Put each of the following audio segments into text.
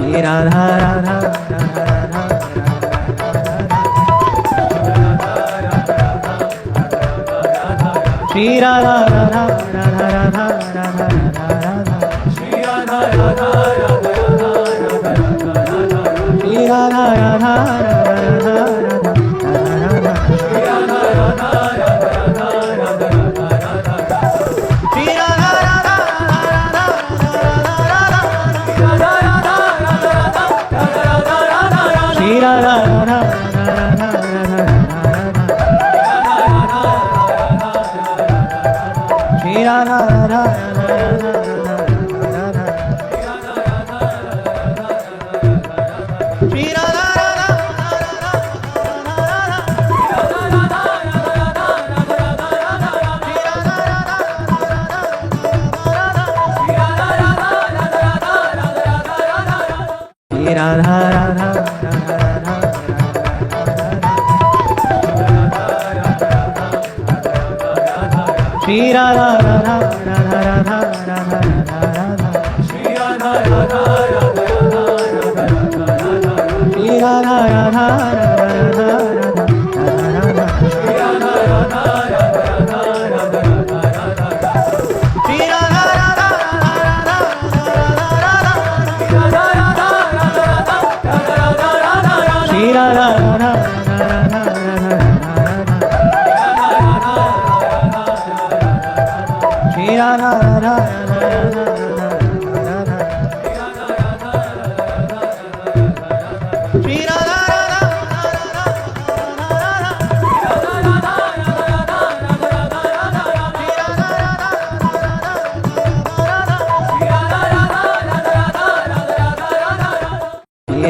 Shri Radha Radha Radha Shri Radha Radha Radha Radha Radha Shri Radha Radha Radha Shri Radha Radha Radha Radha Shri Radha Radha Radha Radha Shri Radha Radha Shri Radha Radha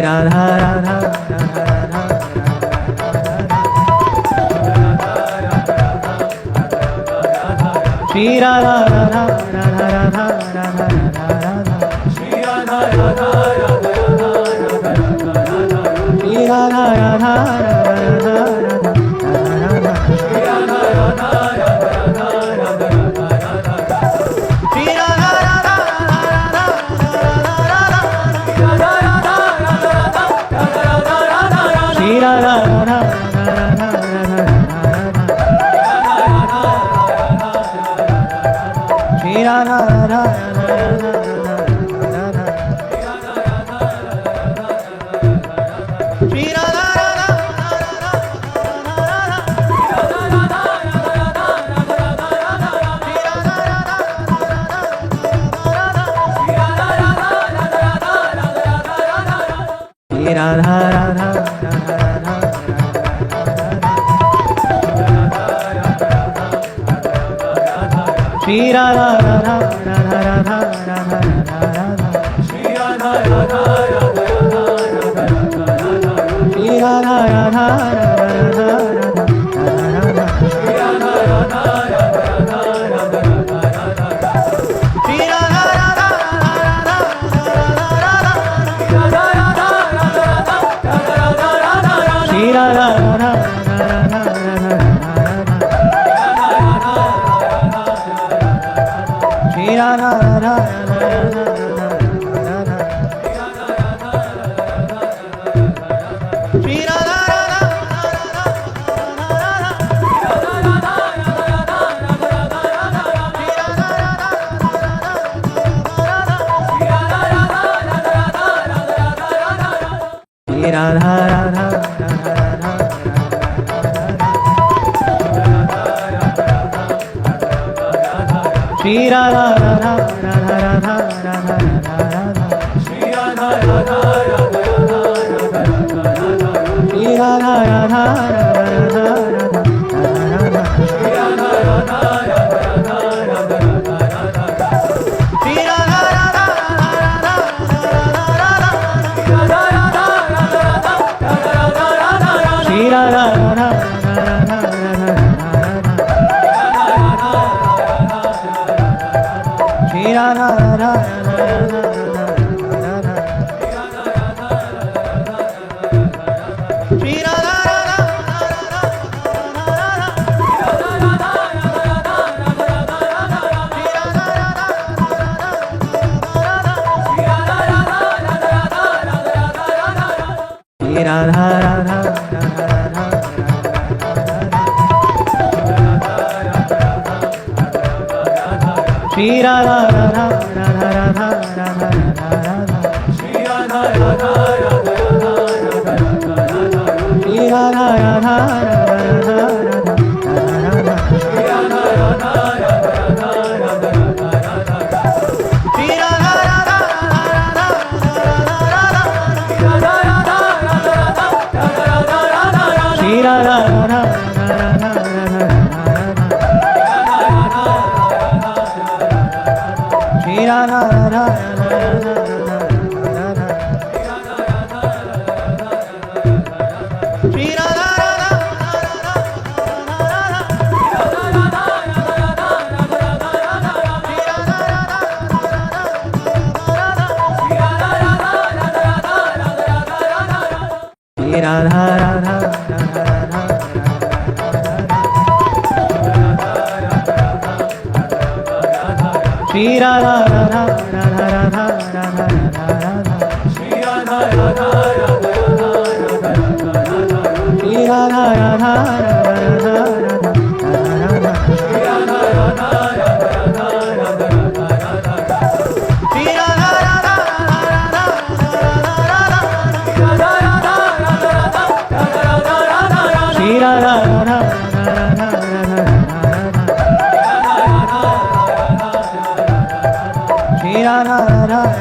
Radha Radha Shri Radha Radha Radha Radha Shri Radha Radha Shri Radha Radha Radha Radha Shri Radha Radha Radha Radha Shri Radha Radha Shri Radha Radha Radha Radha Shri Radha Radha Radha Radha Shri Radha Radha Shri Radha Radha Radha Radha Radha Shri Radha Radha Radha Radha Radha Radha Shri Radha Radha Radha Radha Shri Radha Radha Radha Radha Shri Radha Radha Radha Radha Shri Radha Radha Radha Radha Radha Shri Radha Radha Radha Shri Radha Radha Radha Radha Radha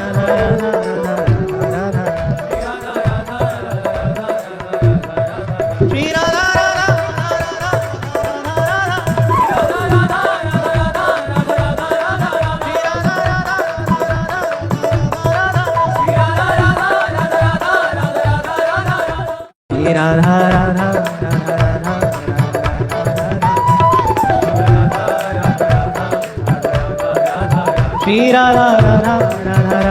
Shri Radha Radha Radha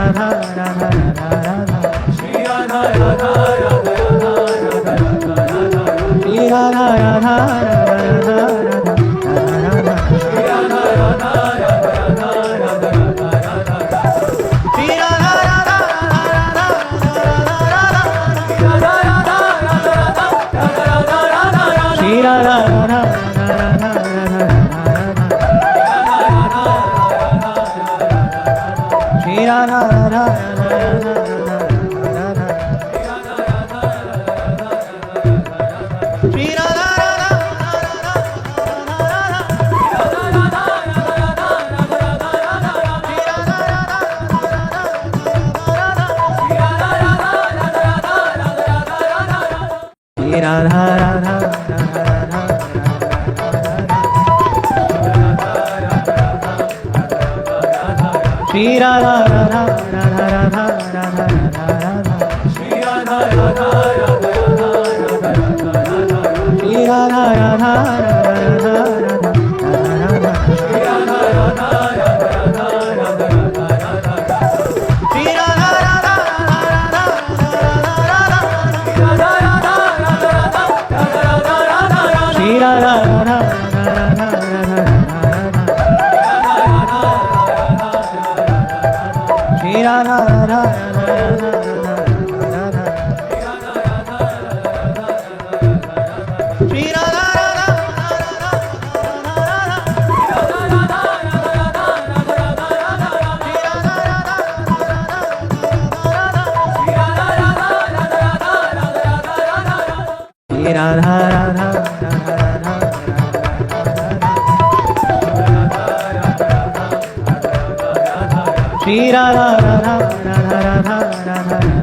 Radha Radha Shri Radha Radha Radha Shri Radha Radha Radha Radha Radha Shri Radha Radha Radha Radha Radha Shri Radha Radha Radha Shri Radha Radha Radha Radha Radha Shri Radha Radha Radha Radha Radha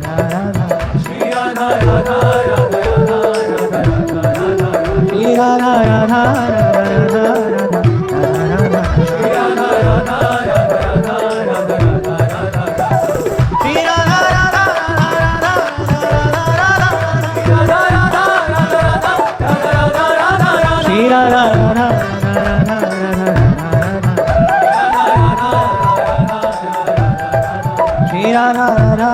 Shri Radha Radha Radha Shri Radha Radha Radha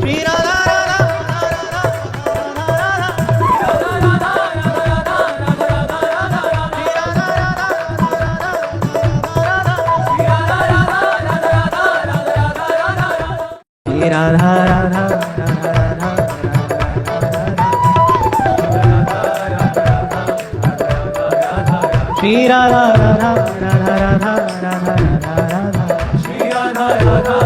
Shri Radha Radha Radha Radha Shri Radha Radha Radha Radha Radha Radha Radha Shri Radha Radha